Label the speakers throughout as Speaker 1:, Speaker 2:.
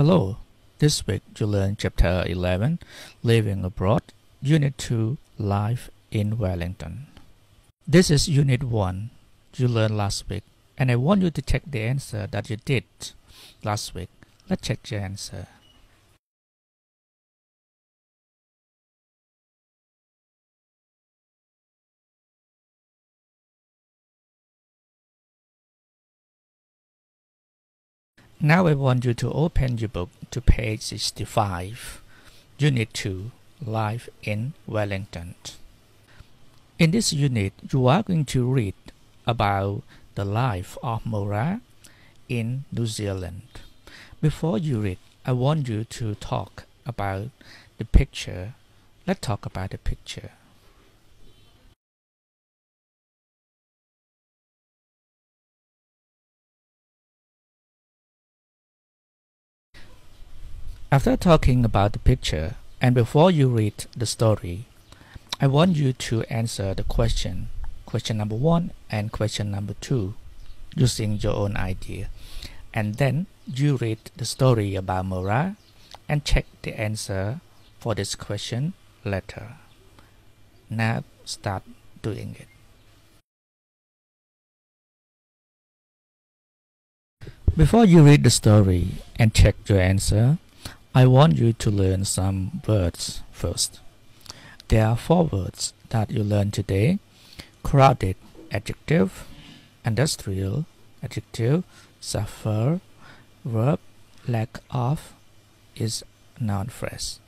Speaker 1: Hello, this week you learn Chapter 11, Living Abroad, Unit 2, Life in Wellington. This is Unit 1 you learned last week, and I want you to check the answer that you did last week. Let's check your answer. Now I want you to open your book to page 65, Unit 2, Life in Wellington. In this unit, you are going to read about the life of Maura in New Zealand. Before you read, I want you to talk about the picture. Let's talk about the picture. After talking about the picture, and before you read the story, I want you to answer the question number 1 and question number 2, using your own idea. And then you read the story about Maura and check the answer for this question later. Now start doing it. Before you read the story and check your answer, I want you to learn some words first. There are 4 words that you learn today: crowded, adjective; industrial, adjective; suffer, verb; lack of is noun phrase.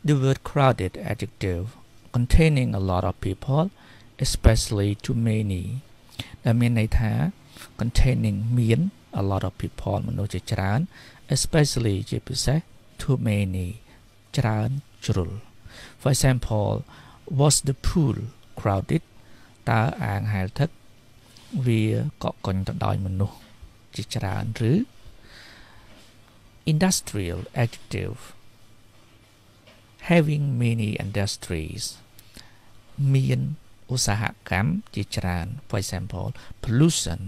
Speaker 1: The word crowded, adjective, containing a lot of people, especially too many ដែលមានន័យថា containing មាន a lot of people មនុស្សជាច្រើន especially ជាពិសេស too many ច្រើនជ្រុល For example, was the pool crowded? តើអាងហែលទឹកវាកកកុញទៅដោយមនុស្សជាច្រើនឬ Industrial, adjective, having many industries មានឧស្សាហកម្មជាច្រើន For example, pollution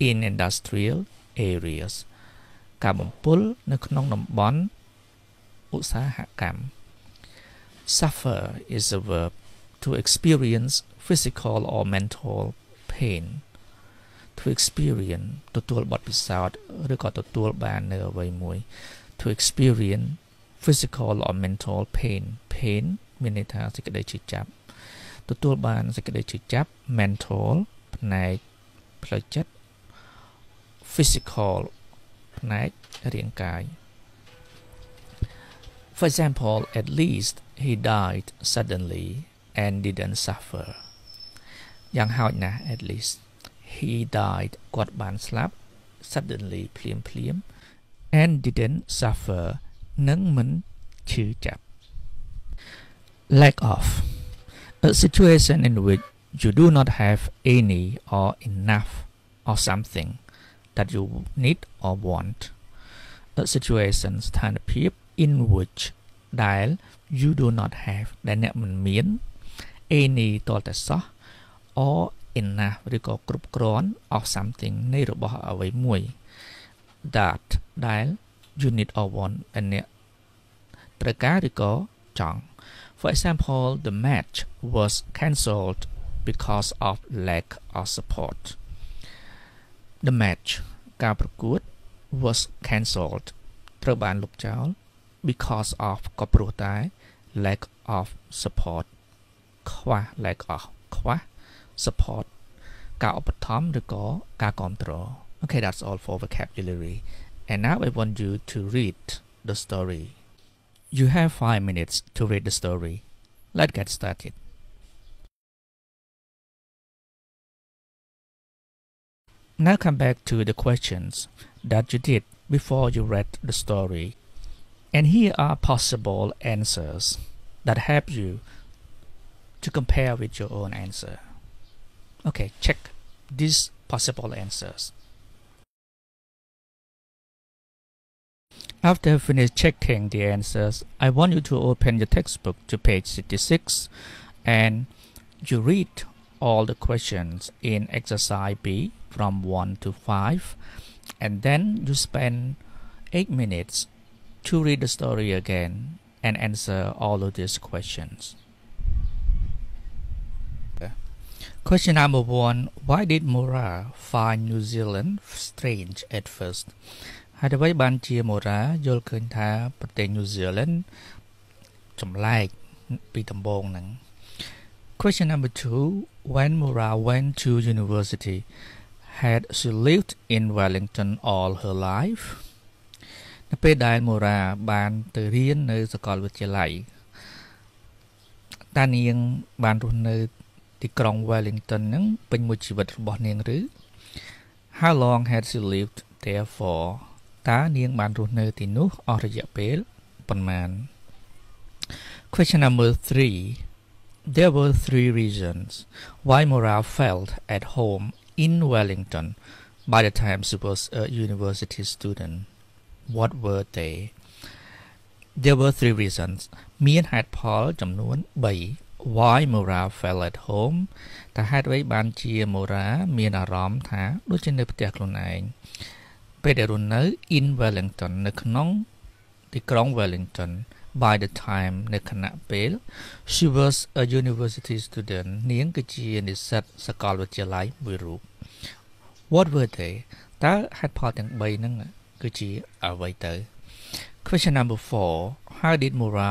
Speaker 1: in industrial areas ការបំពុលនៅក្នុងតំបន់ឧស្សាហកម្ម Suffer is a verb to experience physical or mental pain. To experience ទទួលបទពិសោធន៍ឬក៏ទទួលបាននៅអ្វីមួយ To experience physical or mental pain. Pain មានន័យថាសេចក្តីឈឺចាប់ទទួលបានសេចក្តីឈឺចាប់ mental ផ្នែកផ្លូវចិត្ត physical ផ្នែករាងកាយ For example, at least he died suddenly and didn't suffer. យ៉ាងហោចណាស់ at least he died គាត់បានស្លាប់ suddenly ភ្លាម and didn't suffer និងមិនឈឺចាប់ Lack of a situation in which you do not have any or enough or something that you need or want. A situation ស្ថានភាព in which ដែល you do not have ដែលអ្នកមិនមាន any តលតែសោះ or enough ឬក៏គ្រប់គ្រាន់ of something នៃរបស់អ្វីមួយ that ដែល you need or want ដែលអ្នកត្រូវការឬក៏ចង់ For example, the match was cancelled because of lack of support. The match ការប្រកួត was cancelled ត្រូវបានលុបចោល because of ក៏ព្រោះតែ lack of support ខ្វះ lack of ខ្វះ support ការឧបត្ថម្ភឬក៏ការគាំទ្រ Okay, that's all for vocabulary. And now I want you to read the story. You have 5 minutes to read the story. Let's get started. Now come back to the questions that you did before you read the story. And here are possible answers that help you to compare with your own answer. Okay, check these possible answers. After finish checking the answers, I want you to open your textbook to page 66 and you read all the questions in exercise B from 1 to 5 and then you spend 8 minutes to read the story again and answer all of these questions. Question number 1. Why did Mora find New Zealand strange at first? ហេតុអ្វីបានជា Mora យល់ឃើញថាប្រទេស New Zealand ចម្លែកពីដំបូងហ្នឹង Question number 2. When Mora went to university, had she lived in Wellington all her life? នៅពេលដែល Mora បានទៅរៀននៅសាកលវិទ្យាល័យតើនាងបានរស់នៅទីក្រុង Wellington ហ្នឹងពេញមួយជីវិតរបស់នាងឬ How long had she lived there for តើនាងបានរស់នៅទីនោះអស់រយៈពេលប៉ុន្មាន Question number 3 There were 3 reasons why Mora felt at home in Wellington by the time she was a university student. What were they? There were 3 reasons មានហេតុផលចំនួន3 Why Mora felt at home តើហេតុអ្វីបានជា Mora មានអារម្មណ៍ថាដូចជានៅផ្ទះខ្លួនឯងពេលដែលរស់នៅ in Wellington នៅក្នុងទីក្រុង Wellington by the time នៅខណៈពេល she was a university student នាងគឺជានិស្សិតសាកលវិទ្យាល័យមួយរូប What were they តើហេតុផលទាំង3ហ្នឹងគឺជាអ្វីទៅ Question number 4 How did Mora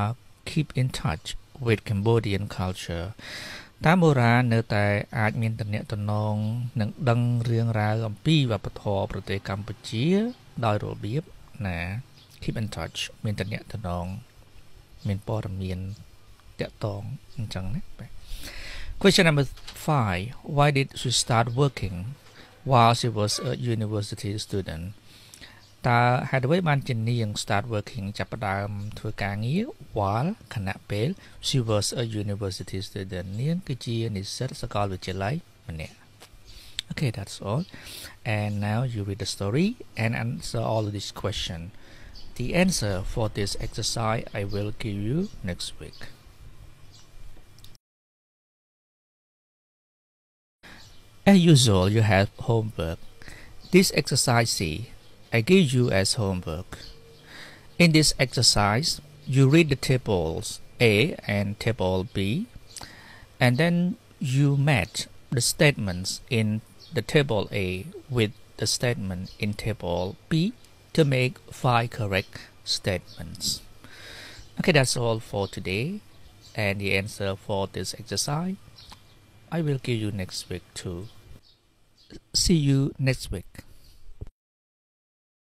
Speaker 1: keep in touch with Cambodian culture តើ Mora នៅតែអាចមានទំនាក់ទំនងនិងដឹងរឿងរ៉ាវអំពីវប្បធម៌ប្រទេសកម្ពុជាដោយរបៀបណា Keep in touch មានទំនាក់ទំនងមានព័ត៌មានតាក់ទងអញ្ចឹងណា Question number 5 Why did she start working while she was a university student តើហេតុអ្វីបានជានាង start working ចាប់ផ្ដើមធ្វើការងារ while ខណៈពេល she was a university student នាងគឺជានិស្សិតសាកលវិទ្យាល័យម្នាក់ Okay, that's all. And now you read the story and answer all of these questions. The answer for this exercise I will give you next week. As usual, you have homework. This exercise C I give you as homework. In this exercise, you read the tables A and table B, and then you match the statements in the table A with the statement in table B to make 5 correct statements. Okay, that's all for today, and the answer for this exercise I will give you next week too. See you next week.